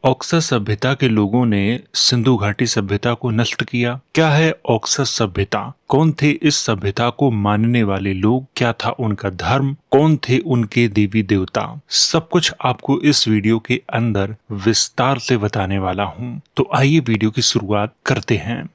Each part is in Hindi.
ऑक्सस सभ्यता के लोगों ने सिंधु घाटी सभ्यता को नष्ट किया। क्या है ऑक्सस सभ्यता? कौन थे इस सभ्यता को मानने वाले लोग? क्या था उनका धर्म? कौन थे उनके देवी देवता? सब कुछ आपको इस वीडियो के अंदर विस्तार से बताने वाला हूं। तो आइए वीडियो की शुरुआत करते हैं।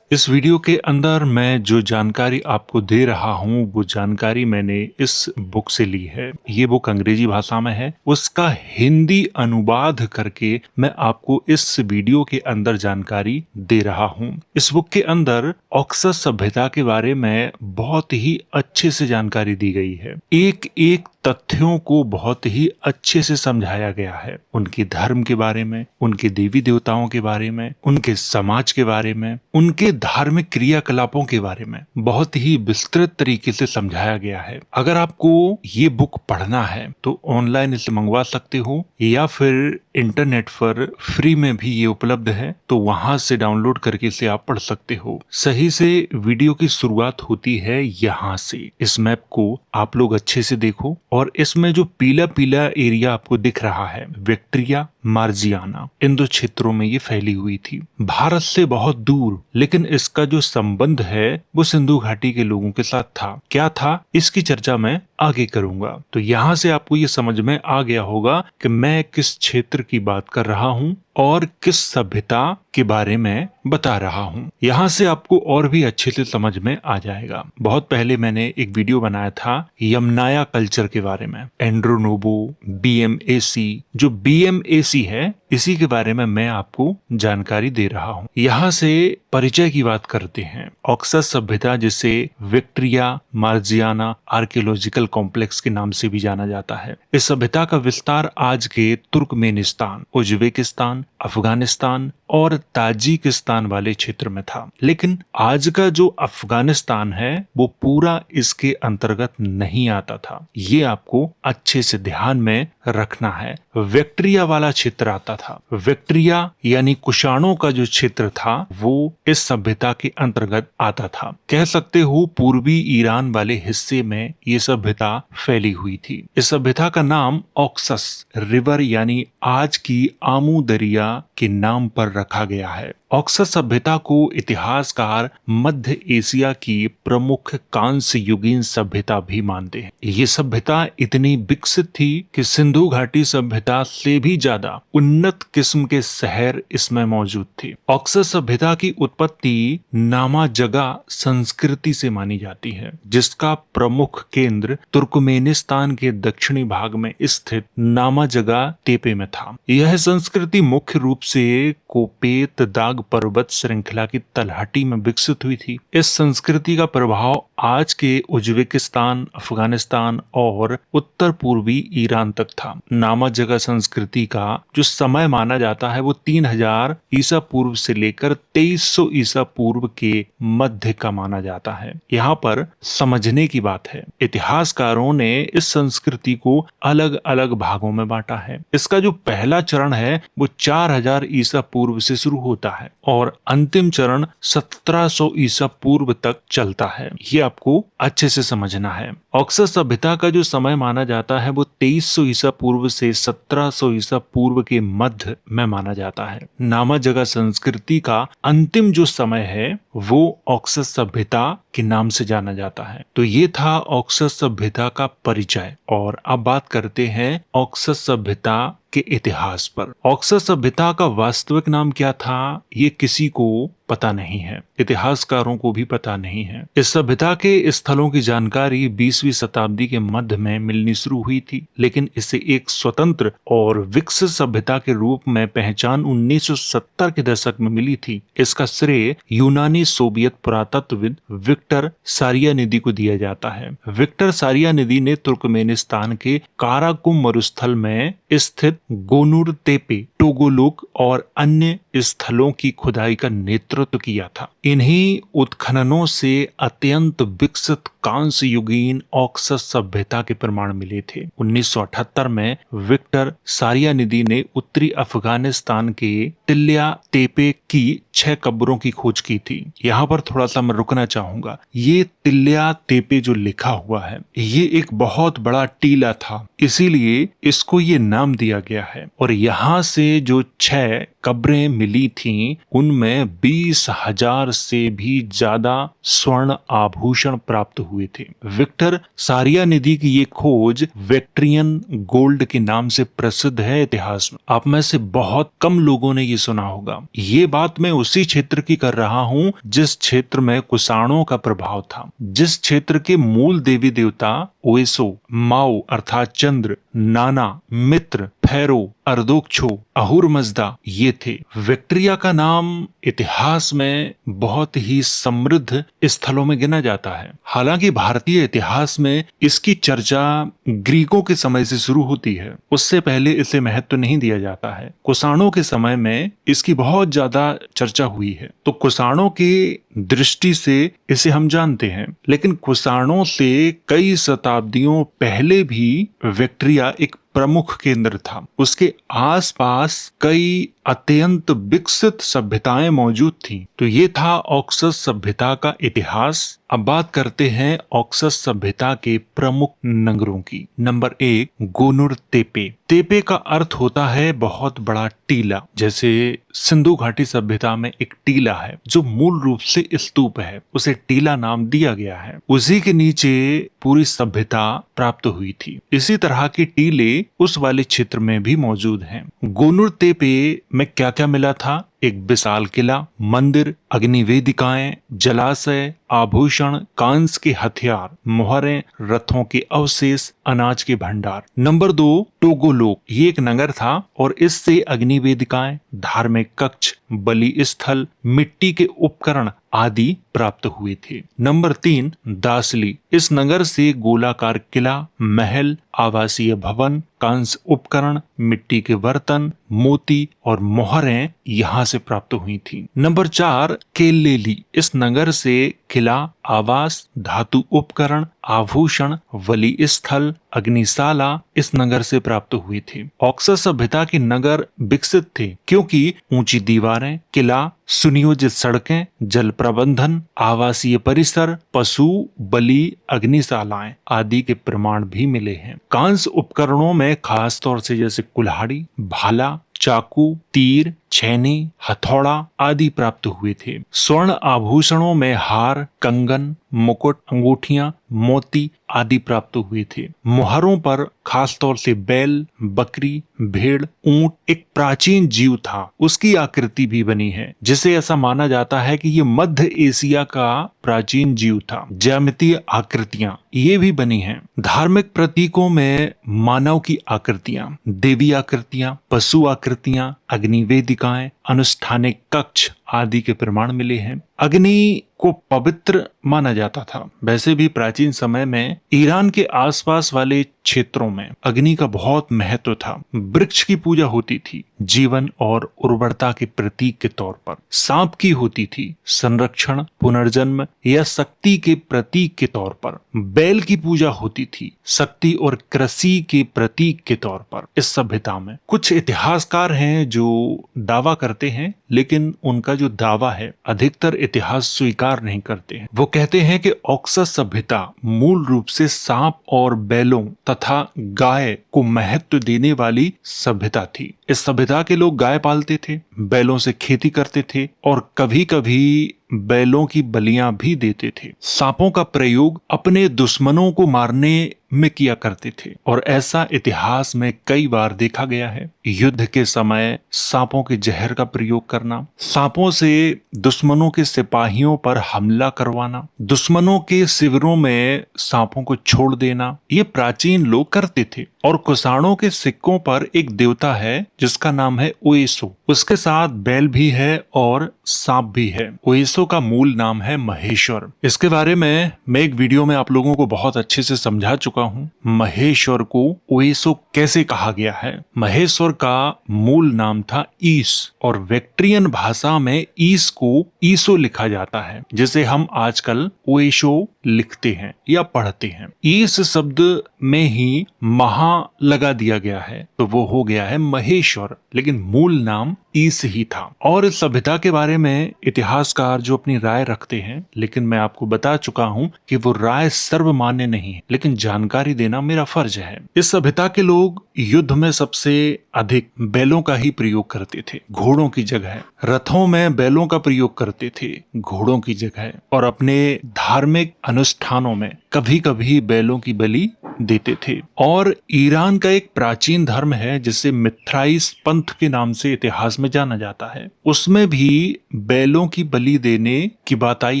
इस वीडियो के अंदर मैं जो जानकारी आपको दे रहा हूं वो जानकारी मैंने इस बुक से ली है। ये बुक अंग्रेजी भाषा में है, उसका हिंदी अनुवाद करके मैं आपको इस वीडियो के अंदर जानकारी दे रहा हूं। इस बुक के अंदर ऑक्सस सभ्यता के बारे में बहुत ही अच्छे से जानकारी दी गई है। एक एक तथ्यों को बहुत ही अच्छे से समझाया गया है। उनके धर्म के बारे में, उनके देवी देवताओं के बारे में, उनके समाज के बारे में, उनके धार्मिक क्रियाकलापों के बारे में बहुत ही विस्तृत तरीके से समझाया गया है। अगर आपको ये बुक पढ़ना है तो ऑनलाइन इसे मंगवा सकते हो या फिर इंटरनेट पर फ्री में भी ये उपलब्ध है, तो वहां से डाउनलोड करके इसे आप पढ़ सकते हो। सही से वीडियो की शुरुआत होती है यहाँ से। इस मैप को आप लोग अच्छे से देखो और इसमें जो पीला पीला एरिया आपको दिख रहा है, विक्ट्रिया मार्जियाना, इन दो क्षेत्रों में ये फैली हुई थी, भारत से बहुत दूर। लेकिन इसका जो संबंध है वो सिंधु घाटी के लोगों के साथ था। क्या था, इसकी चर्चा मैं आगे करूंगा। तो यहाँ से आपको ये समझ में आ गया होगा कि मैं किस क्षेत्र की बात कर रहा हूँ और किस सभ्यता के बारे में बता रहा हूँ। यहाँ से आपको और भी अच्छे से समझ में आ जाएगा। बहुत पहले मैंने एक वीडियो बनाया था यमनाया कल्चर के बारे में, एंड्रोनोबो, बीएमएसी। जो बीएमएसी है इसी के बारे में मैं आपको जानकारी दे रहा हूँ। यहाँ से परिचय की बात करते हैं। ऑक्सस सभ्यता, जिसे विक्ट्रिया मार्जियाना आर्कियोलॉजिकल कॉम्प्लेक्स के नाम से भी जाना जाता है, इस सभ्यता का विस्तार आज के तुर्कमेनिस्तान, उज्बेकिस्तान, अफगानिस्तान और ताजिकिस्तान वाले क्षेत्र में था। लेकिन आज का जो अफगानिस्तान है वो पूरा इसके अंतर्गत नहीं आता था। ये आपको अच्छे से ध्यान में रखना है। विक्ट्रिया वाला क्षेत्र आता था। विक्ट्रिया यानी कुषाणों का जो क्षेत्र था वो इस सभ्यता के अंतर्गत आता था। कह सकते हो पूर्वी ईरान वाले हिस्से में ये सभ्यता फैली हुई थी। इस सभ्यता का नाम ऑक्सस रिवर यानी आज की आमू दरिया के नाम पर रखा गया है। ऑक्सस सभ्यता को इतिहासकार मध्य एशिया की प्रमुख कांस्य युगीन सभ्यता भी मानते हैं। ये सभ्यता इतनी विकसित थी कि सिंधु घाटी सभ्यता से भी ज्यादा उन्नत किस्म के शहर इसमें मौजूद थे। ऑक्सस सभ्यता की उत्पत्ति नामा जगा संस्कृति से मानी जाती है, जिसका प्रमुख केंद्र तुर्कमेनिस्तान के दक्षिणी भाग में स्थित नामा जगा तेपे में था। यह संस्कृति मुख्य रूप से कोपेत दाग पर्वत श्रृंखला की तलहटी में विकसित हुई थी। इस संस्कृति का प्रभाव आज के उज्बेकिस्तान, अफगानिस्तान और उत्तर पूर्वी ईरान तक था। नामा जगह संस्कृति का जो समय माना जाता है वो 3000 ईसा पूर्व से लेकर 2300 ईसा पूर्व के मध्य का माना जाता है। यहाँ पर समझने की बात है, इतिहासकारों ने इस संस्कृति को अलग अलग भागों में बांटा है। इसका जो पहला चरण है वो 4000 ईसा पूर्व से शुरू होता है और अंतिम चरण 1700 ईसा पूर्व तक चलता है। ये आपको अच्छे से समझना है। ऑक्सस सभ्यता का जो समय माना जाता है वो 2300 ईसा पूर्व से 1700 ईसा पूर्व के मध्य में माना जाता है। नामा जगह संस्कृति का अंतिम जो समय है वो ऑक्सस सभ्यता के नाम से जाना जाता है। तो ये था ऑक्सस सभ्यता का परिचय। और अब बात करते हैं ऑक्सस सभ्यता के इतिहास पर। ऑक्सस सभ्यता का वास्तविक नाम क्या था ये किसी को पता नहीं है, इतिहासकारों को भी पता नहीं है। इस सभ्यता के स्थलों की जानकारी 20वीं शताब्दी के मध्य में मिलनी शुरू हुई थी, लेकिन इसे एक स्वतंत्र और विकसित सभ्यता के रूप में पहचान 1970 के दशक में मिली थी। इसका श्रेय यूनानी सोवियत पुरातत्वविद विक्टर सारियानिदी को दिया जाता है। विक्टर सारियानिदी ने तुर्कमेनिस्तान के काराकुम मरुस्थल में स्थित गोनुर तेपे, टोगोलुक और अन्य स्थलों की खुदाई का नेतृत्व किया था। इन्हीं उत्खननों से अत्यंत विकसित कांस्य युगीन ऑक्सस सभ्यता के प्रमाण मिले थे। 1978 में विक्टर सारियानिदी ने उत्तरी अफगानिस्तान के टिल्या तेपे की 6 कब्रों की खोज की थी। यहाँ पर थोड़ा सा मैं रुकना चाहूंगा। ये टिल्या तेपे जो लिखा हुआ है, ये एक बहुत बड़ा टीला था, इसीलिए इसको ये नाम दिया गया है। और यहाँ से जो 6 कब्रें मिली थीं, उनमें 20,000 से भी ज्यादा स्वर्ण आभूषण प्राप्त हुए थे। विक्टर सारियानिदी की ये खोज विक्ट्रियन गोल्ड के नाम से प्रसिद्ध है इतिहास में। आप में से बहुत कम लोगों ने ये सुना होगा। ये बात मैं उसी क्षेत्र की कर रहा हूँ जिस क्षेत्र में कुषाणों का प्रभाव था, जिस क्षेत्र के मूल देवी देवता ओएसो, माओ अर्थात चंद्र, नाना, मित्र, फैरो, अर्दोक्षो, अहुरमज़दा ये थे। विक्ट्रिया का नाम इतिहास में बहुत ही समृद्ध स्थलों में गिना जाता है। हालांकि भारतीय इतिहास में इसकी चर्चा ग्रीकों के समय से शुरू होती है, उससे पहले इसे महत्व नहीं दिया जाता है। कुषाणों के समय में इसकी बहुत ज्यादा चर्चा हुई है। तो कुषाणों की दृष्टि से इसे हम जानते हैं, लेकिन कुषाणों से कई शताब्दियों पहले भी विक्ट्रिया एक प्रमुख केंद्र था। उसके आसपास कई अत्यंत विकसित सभ्यताएं मौजूद थीं। तो ये था ऑक्सस सभ्यता का इतिहास। अब बात करते हैं ऑक्सस सभ्यता के प्रमुख नगरों की। नंबर 1, गोनुर तेपे। तेपे का अर्थ होता है बहुत बड़ा टीला। जैसे सिंधु घाटी सभ्यता में एक टीला है जो मूल रूप से स्तूप है, उसे टीला नाम दिया गया है। उसी के नीचे पूरी सभ्यता प्राप्त हुई थी। इसी तरह के टीले उस वाले क्षेत्र में भी मौजूद हैं। गोनुर तेपे में क्या क्या मिला था? एक विशाल किला, मंदिर, अग्निवेदिकाएं, जलाशय, आभूषण, कांस्य के हथियार, मोहरें, रथों के अवशेष, अनाज के भंडार। नंबर 2, टोगोलोक। ये एक नगर था और इससे अग्निवेदिकाएं, धार्मिक कक्ष, बलि स्थल, मिट्टी के उपकरण आदि प्राप्त हुए थे। नंबर 3, दासली। इस नगर से गोलाकार किला, महल, आवासीय भवन, कांस्य उपकरण, मिट्टी के बर्तन, मोती और मोहरें यहाँ से प्राप्त हुई थी। नंबर 4, केलेली। इस नगर से किला, आवास, धातु उपकरण, आभूषण, बलि स्थल, अग्निशाला इस नगर से प्राप्त हुए थे। ऑक्सस सभ्यता के नगर विकसित थे क्योंकि ऊंची दीवारें, किला, सुनियोजित सड़कें, जल प्रबंधन, आवासीय परिसर, पशु, बलि, अग्निशालाएं आदि के प्रमाण भी मिले हैं। कांस्य उपकरणों में खास तौर से जैसे कुल्हाड़ी, भाला, चाकू, तीर, छैनी, हथौड़ा आदि प्राप्त हुए थे। स्वर्ण आभूषणों में हार, कंगन, मुकुट, अंगूठियां, मोती आदि प्राप्त हुए थे। मोहरों पर खास तौर से बैल, बकरी, भेड़, ऊंट एक प्राचीन जीव था, उसकी आकृति भी बनी है, जिसे ऐसा माना जाता है कि ये मध्य एशिया का प्राचीन जीव था। ज्यामितीय आकृतियां ये भी बनी हैं। धार्मिक प्रतीकों में मानव की आकृतियां, देवी आकृतियां, पशु आकृतियां, अग्निवेदिकाएं, अनुष्ठानिक कक्ष आदि के प्रमाण मिले हैं। अग्नि को पवित्र माना जाता था। वैसे भी प्राचीन समय में ईरान के आसपास वाले क्षेत्रों में अग्नि का बहुत महत्व था। वृक्ष की पूजा होती थी, जीवन और उर्वरता के प्रतीक के तौर पर। सांप की होती थी, संरक्षण, पुनर्जन्म या शक्ति के प्रतीक के तौर पर। बैल की पूजा होती थी, शक्ति और कृषि के प्रतीक के तौर पर। इस सभ्यता में कुछ इतिहासकार हैं जो दावा करते हैं, लेकिन उनका जो दावा है अधिकतर इतिहास स्वीकार नहीं करते हैं। वो कहते हैं कि ऑक्सस सभ्यता मूल रूप से सांप और बैलों तथा गाय को महत्व देने वाली सभ्यता थी। इस सभ्यता के लोग गाय पालते थे, बैलों से खेती करते थे और कभी कभी बैलों की बलियां भी देते थे। सांपों का प्रयोग अपने दुश्मनों को मारने में किया करते थे और ऐसा इतिहास में कई बार देखा गया है। युद्ध के समय सांपों के जहर का प्रयोग करना, सांपों से दुश्मनों के सिपाहियों पर हमला करवाना, दुश्मनों के शिविरों में सांपों को छोड़ देना, ये प्राचीन लोग करते थे। और कुषाणों के सिक्कों पर एक देवता है जिसका नाम है ओएसो, उसके साथ बैल भी है और सांप भी है। ओएसो का मूल नाम है महेश्वर। इसके बारे में मैं एक वीडियो में आप लोगों को बहुत अच्छे से समझा चुका हूँ। महेश्वर को ओएसो कैसे कहा गया है। महेश्वर का मूल नाम था ईस और वेक्ट्रियन भाषा में ईस को ईसो लिखा जाता है, जिसे हम आजकल ओएसो लिखते हैं या पढ़ते हैं। ईस शब्द में ही महा लगा दिया गया है तो वो हो गया है महेश्वर, लेकिन मूल नाम ईस ही था। और इस सभ्यता के बारे में इतिहासकार जो अपनी राय रखते हैं, लेकिन मैं आपको बता चुका हूं कि वो राय सर्वमान्य नहीं है, लेकिन जानकारी देना मेरा फर्ज है। इस सभ्यता के लोग युद्ध में सबसे अधिक बैलों का ही प्रयोग करते थे, घोड़ों की जगह। रथों में बैलों का प्रयोग करते थे, घोड़ों की जगह। और अपने धार्मिक अनुष्ठानों में कभी कभी बैलों की बलि देते थे। और ईरान का एक प्राचीन धर्म है जिसे मिथ्राइस पंथ के नाम से इतिहास में जाना जाता है, उसमें भी बैलों की बलि देने की बात आई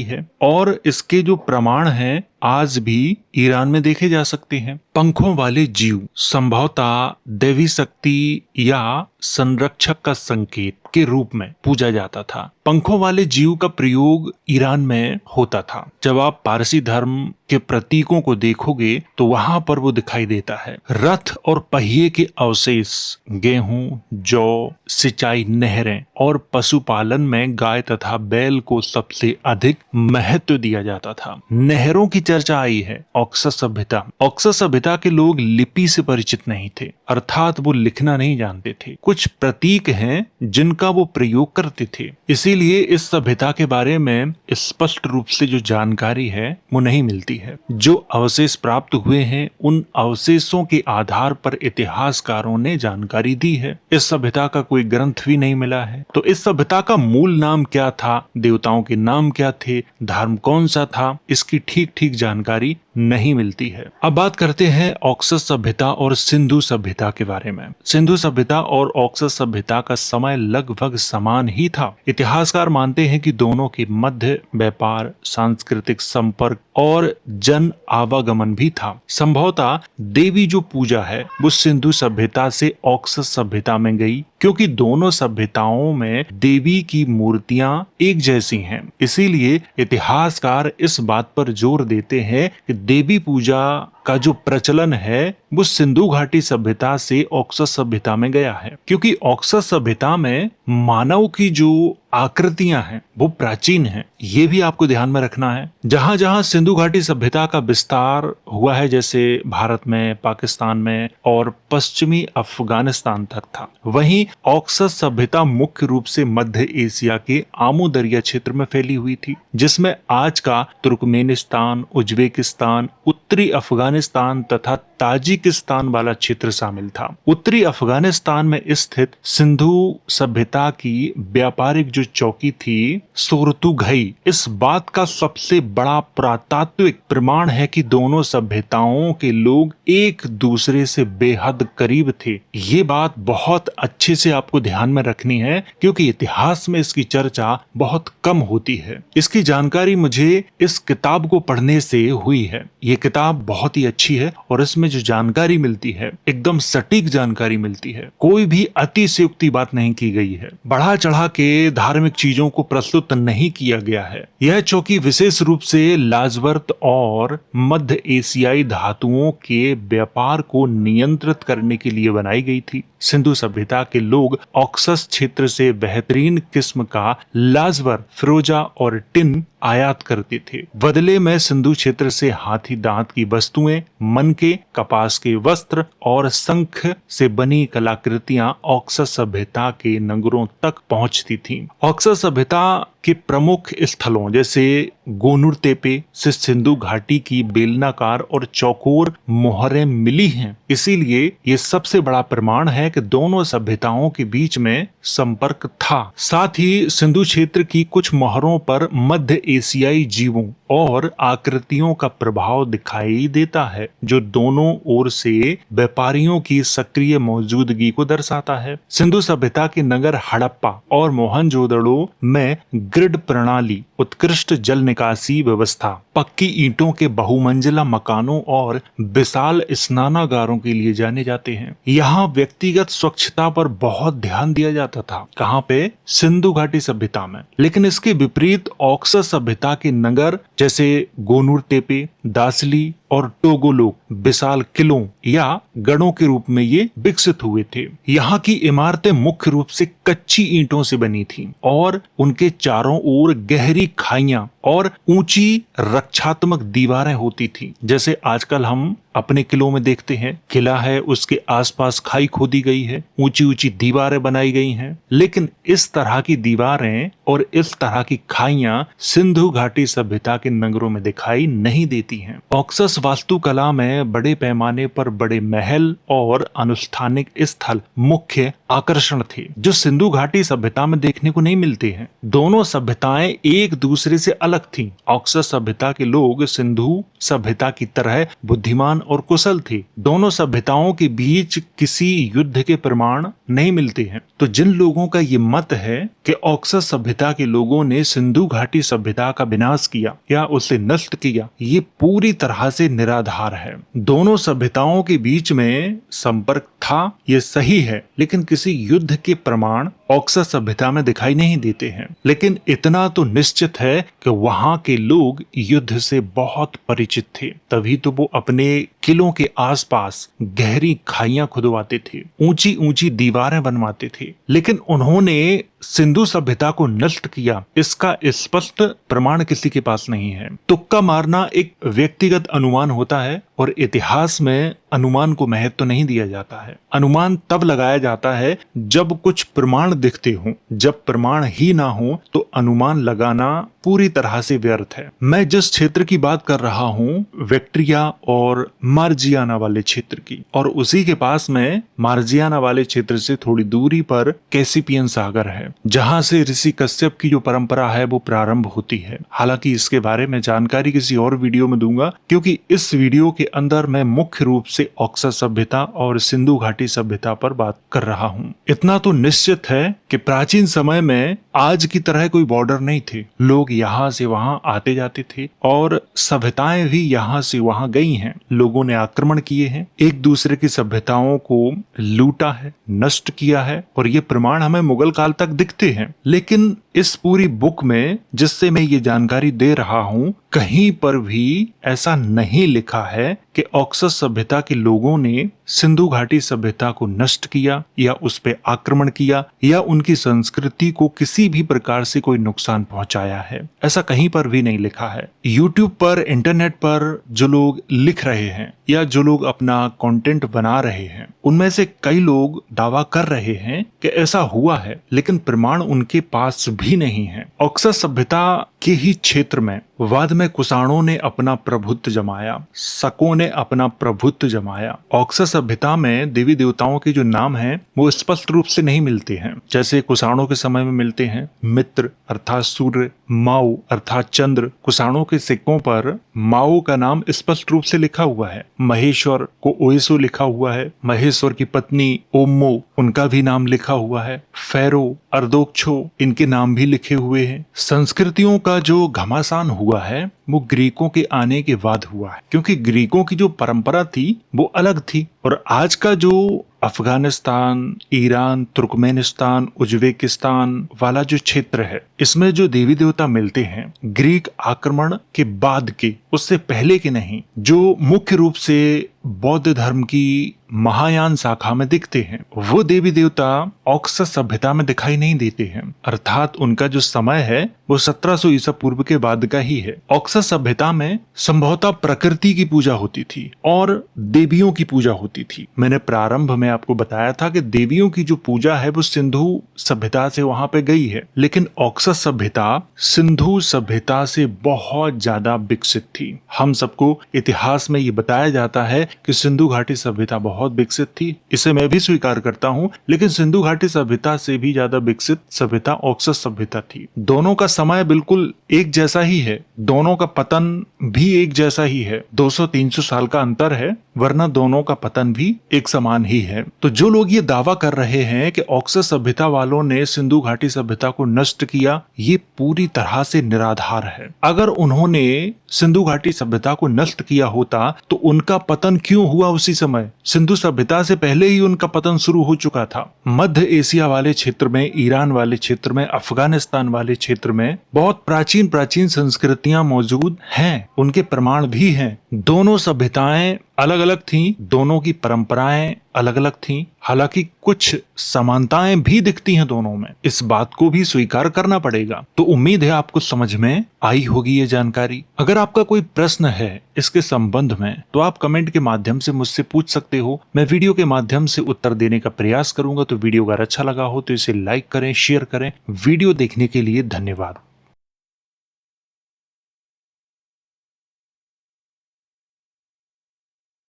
है। और इसके जो प्रमाण हैं आज भी ईरान में देखे जा सकते हैं। पंखों वाले जीव संभवतः देवी शक्ति या संरक्षक का संकेत के रूप में पूजा जाता था। पंखों वाले जीव का प्रयोग ईरान में होता था। जब आप पारसी धर्म के प्रतीकों को देखोगे तो वहां पर वो दिखाई देता है। रथ और पहिए के अवशेष, गेहूं, जौ, सिंचाई, नहरें और पशुपालन में गाय तथा बैल को सबसे अधिक महत्व दिया जाता था। नहरों की चर्चा आई है। ऑक्सस सभ्यता, ऑक्सस सभ्यता के लोग लिपि से परिचित नहीं थे, अर्थात वो लिखना नहीं जानते थे। कुछ प्रतीक हैं जिनका वो प्रयोग करते थे, इसीलिए इस सभ्यता के बारे में स्पष्ट रूप से जो जानकारी है वो नहीं मिलती है। जो अवशेष प्राप्त हुए हैं उन अवशेषों के आधार पर इतिहासकारों ने जानकारी दी है। इस सभ्यता का कोई ग्रंथ भी नहीं मिला है। तो इस सभ्यता का मूल नाम क्या था, देवताओं के नाम क्या थे, धर्म कौन सा था, इसकी ठीक ठीक जानकारी नहीं मिलती है। अब बात करते हैं ऑक्सस सभ्यता और सिंधु सभ्यता के बारे में। सिंधु सभ्यता और ऑक्सस सभ्यता का समय लगभग समान ही था। इतिहासकार मानते हैं कि दोनों के मध्य व्यापार, सांस्कृतिक संपर्क और जन आवागमन भी था। संभवतः देवी जो पूजा है वो सिंधु सभ्यता से ऑक्सस सभ्यता में गई, क्योंकि दोनों सभ्यताओं में देवी की मूर्तियां एक जैसी हैं। इसीलिए इतिहासकार इस बात पर जोर देते हैं कि देवी पूजा का जो प्रचलन है वो सिंधु घाटी सभ्यता से ऑक्सस सभ्यता में गया है, क्योंकि ऑक्सस सभ्यता में मानव की जो आकृतियां हैं वो प्राचीन हैं। ये भी आपको ध्यान में रखना है। जहां जहां सिंधु घाटी सभ्यता का विस्तार हुआ है, जैसे भारत में, पाकिस्तान में और पश्चिमी अफगानिस्तान तक था, वहीं ऑक्सस सभ्यता मुख्य रूप से मध्य एशिया के आमू दरिया क्षेत्र में फैली हुई थी, जिसमें आज का तुर्कमेनिस्तान, उज्बेकिस्तान, उत्तरी अफगानिस्तान तथा ताजिकिस्तान वाला क्षेत्र शामिल था। उत्तरी अफगानिस्तान में स्थित सिंधु सभ्यता की व्यापारिक जो चौकी थी सोरतुघई, इस बात का सबसे बड़ा पुरातात्विक प्रमाण है कि दोनों सभ्यताओं के लोग एक दूसरे से बेहद करीब थे। ये बात बहुत अच्छे से आपको ध्यान में रखनी है, क्योंकि इतिहास में इसकी चर्चा बहुत कम होती है। इसकी जानकारी मुझे इस किताब को पढ़ने से हुई है। ये किताब बहुत ही अच्छी है और इसमें जो जानकारी मिलती है एकदम सटीक जानकारी मिलती है। कोई भी अतिशयोक्ति बात नहीं की गई है, बढ़ा चढ़ा के धार्मिक चीजों को प्रस्तुत नहीं किया गया है। यह चौकी विशेष रूप से लाजवर्त और मध्य एशियाई धातुओं के व्यापार को नियंत्रित करने के लिए बनाई गई थी। सिंधु सभ्यता के लोग ऑक्सस क्षेत्र से बेहतरीन किस्म का लाजवर, फिरोजा और टिन आयात करते थे। बदले में सिंधु क्षेत्र से हाथी दांत की वस्तुएं, मनके, कपास के वस्त्र और शंख से बनी कलाकृतियां ऑक्सस सभ्यता के नगरों तक पहुंचती थीं। ऑक्सस सभ्यता के प्रमुख स्थलों जैसे गोनुर तेपे से सिंधु घाटी की बेलनाकार और चौकोर मोहरें मिली हैं। इसीलिए ये सबसे बड़ा प्रमाण है कि दोनों सभ्यताओं के बीच में संपर्क था। साथ ही सिंधु क्षेत्र की कुछ मोहरों पर मध्य एशियाई जीवों और आकृतियों का प्रभाव दिखाई देता है, जो दोनों ओर से व्यापारियों की सक्रिय मौजूदगी को दर्शाता है। सिंधु सभ्यता के नगर हड़प्पा और मोहनजोदड़ो में ग्रिड प्रणाली, उत्कृष्ट जल निकासी व्यवस्था, पक्की ईंटों के बहुमंजिला मकानों और विशाल स्नानागारों के लिए जाने जाते हैं। यहाँ व्यक्तिगत स्वच्छता पर बहुत ध्यान दिया जाता था। कहाँ पे? सिंधु घाटी सभ्यता में। लेकिन इसके विपरीत ऑक्सस सभ्यता के नगर जैसे गोनुर तेपे, दासली और टोगो लोग विशाल किलों या गढ़ों के रूप में ये विकसित हुए थे। यहाँ की इमारतें मुख्य रूप से कच्ची ईंटों से बनी थीं और उनके चारों ओर गहरी खाइयां और ऊंची रक्षात्मक दीवारें होती थीं। जैसे आजकल हम अपने किलों में देखते हैं, किला है उसके आसपास खाई खोदी गई है, ऊंची ऊंची दीवारें बनाई गई हैं, लेकिन इस तरह की दीवारें और इस तरह की खाइयां सिंधु घाटी सभ्यता के नगरों में दिखाई नहीं देती हैं। ऑक्सस वास्तुकला में बड़े पैमाने पर बड़े महल और अनुष्ठानिक स्थल मुख्य आकर्षण थे, जो सिंधु घाटी सभ्यता में देखने को नहीं मिलते हैं। दोनों सभ्यताएं एक दूसरे से अलग थीं। ऑक्सस सभ्यता के लोग सिंधु सभ्यता की तरह बुद्धिमान और कुशल थे। दोनों सभ्यताओं के बीच किसी युद्ध के प्रमाण नहीं मिलते हैं। तो जिन लोगों का ये मत है कि ऑक्सस सभ्यता के लोगों ने सिंधु घाटी सभ्यता का विनाश किया या उसे नष्ट किया, ये पूरी तरह से निराधार है। दोनों सभ्यताओं के बीच में संपर्क था, ये सही है, लेकिन किसी युद्ध के प्रमाण ऑक्सस सभ्यता में दिखाई नहीं देते हैं। लेकिन इतना तो निश्चित है कि वहां के लोग युद्ध से बहुत परिचित थे, तभी तो वो अपने किलों के आसपास गहरी खाइयां खुदवाते थे, ऊंची ऊंची दीवारें बनवाते थे। लेकिन उन्होंने सिंधु सभ्यता को नष्ट किया, इसका स्पष्ट प्रमाण किसी के पास नहीं है। तुक्का मारना एक व्यक्तिगत अनुमान होता है और इतिहास में अनुमान को महत्व नहीं दिया जाता है। अनुमान तब लगाया जाता है जब कुछ प्रमाण दिखते हों। जब प्रमाण ही ना हो तो अनुमान लगाना पूरी तरह से व्यर्थ है। मैं जिस क्षेत्र की बात कर रहा हूँ, विक्ट्रिया और मार्जियाना वाले क्षेत्र की, और उसी के पास में मार्जियाना वाले क्षेत्र से थोड़ी दूरी पर कैसिपियन सागर है, जहां से ऋषि कश्यप की जो परंपरा है वो प्रारंभ होती है। हालांकि इसके बारे में जानकारी किसी और वीडियो में दूंगा, क्योंकि इस वीडियो के अंदर मैं मुख्य रूप से ऑक्सस सभ्यता और सिंधु घाटी सभ्यता पर बात कर रहा हूँ। इतना तो निश्चित है कि प्राचीन समय में आज की तरह कोई बॉर्डर नहीं थे। लोग यहाँ से वहां आते जाते थे और सभ्यताएं भी यहाँ से वहां गई हैं। लोगों ने आक्रमण किए हैं, एक दूसरे की सभ्यताओं को लूटा है, नष्ट किया है, और ये प्रमाण हमें मुगल काल तक दिखते हैं। लेकिन इस पूरी बुक में जिससे मैं ये जानकारी दे रहा हूँ, कहीं पर भी ऐसा नहीं लिखा है कि ऑक्सस सभ्यता के लोगों ने सिंधु घाटी सभ्यता को नष्ट किया या उस पे आक्रमण किया या उनकी संस्कृति को किसी भी प्रकार से कोई नुकसान पहुंचाया है। ऐसा कहीं पर भी नहीं लिखा है। यूट्यूब पर, इंटरनेट पर जो लोग लिख रहे हैं या जो लोग अपना कंटेंट बना रहे हैं, उनमें से कई लोग दावा कर रहे हैं कि ऐसा हुआ है, लेकिन प्रमाण उनके पास भी नहीं है। ऑक्सस सभ्यता के ही क्षेत्र में बाद में कुषाणों ने अपना प्रभुत्व जमाया, शकों ने अपना प्रभुत्व जमाया। ऑक्सस सभ्यता में देवी देवताओं के जो नाम हैं वो स्पष्ट रूप से नहीं मिलते हैं, जैसे कुषाणों के समय में मिलते हैं। मित्र अर्थात सूर्य, माऊ अर्थात चंद्र। कुषाणों के सिक्कों पर माऊ का नाम स्पष्ट रूप से लिखा हुआ है। महेश्वर को ओएसो लिखा हुआ है। महेश्वर की पत्नी ओम्मो, उनका भी नाम लिखा हुआ है। फेरो, अर्दोक्षो, इनके नाम भी लिखे हुए हैं। संस्कृतियों का जो घमासान हुआ है वो ग्रीकों के आने के बाद हुआ है, क्योंकि ग्रीकों की जो परंपरा थी वो अलग थी, और आज का जो अफगानिस्तान, ईरान, तुर्कमेनिस्तान, उज्बेकिस्तान वाला जो क्षेत्र है, इसमें जो देवी देवता मिलते हैं ग्रीक आक्रमण के बाद के, उससे पहले के नहीं, जो मुख्य रूप से बौद्ध धर्म की महायान शाखा में दिखते हैं, वो देवी देवता ऑक्सस सभ्यता में दिखाई नहीं देते हैं। अर्थात उनका जो समय है वो 1700 ईसा पूर्व के बाद का ही है। ऑक्सस सभ्यता में संभवतः प्रकृति की पूजा होती थी और देवियों की पूजा होती थी। मैंने प्रारंभ में आपको बताया था कि देवियों की जो पूजा है वो सिंधु सभ्यता से वहां पे गई है, लेकिन ऑक्सस सभ्यता सिंधु सभ्यता से बहुत ज्यादा विकसित थी। हम सबको इतिहास में ये बताया जाता है कि सिंधु घाटी सभ्यता बहुत विकसित थी, इसे मैं भी स्वीकार करता हूँ, लेकिन सिंधु घाटी सभ्यता से भी ज्यादा विकसित सभ्यता ऑक्सस सभ्यता थी। दोनों का समय बिल्कुल एक जैसा ही है, दोनों का पतन भी एक जैसा ही है, 200-300 साल का अंतर है, वरना दोनों का पतन भी एक समान ही है। तो जो लोग ये दावा कर रहे हैं कि ऑक्सस सभ्यता वालों ने सिंधु घाटी सभ्यता को नष्ट किया, ये पूरी तरह से निराधार है। अगर उन्होंने सिंधु घाटी सभ्यता को नष्ट किया होता तो उनका पतन क्यों हुआ उसी समय? सिंधु सभ्यता से पहले ही उनका पतन शुरू हो चुका था। मध्य एशिया वाले क्षेत्र में, ईरान वाले क्षेत्र में, अफगानिस्तान वाले क्षेत्र में में बहुत प्राचीन प्राचीन संस्कृतियां मौजूद हैं, उनके प्रमाण भी हैं। दोनों सभ्यताएं अलग अलग थीं, दोनों की परंपराएं अलग अलग थीं, हालांकि कुछ समानताएं भी दिखती हैं दोनों में, इस बात को भी स्वीकार करना पड़ेगा। तो उम्मीद है आपको समझ में आई होगी ये जानकारी। अगर आपका कोई प्रश्न है इसके संबंध में तो आप कमेंट के माध्यम से मुझसे पूछ सकते हो, मैं वीडियो के माध्यम से उत्तर देने का प्रयास करूंगा। तो वीडियो अगर अच्छा लगा हो तो इसे लाइक करें, शेयर करें। वीडियो देखने के लिए धन्यवाद।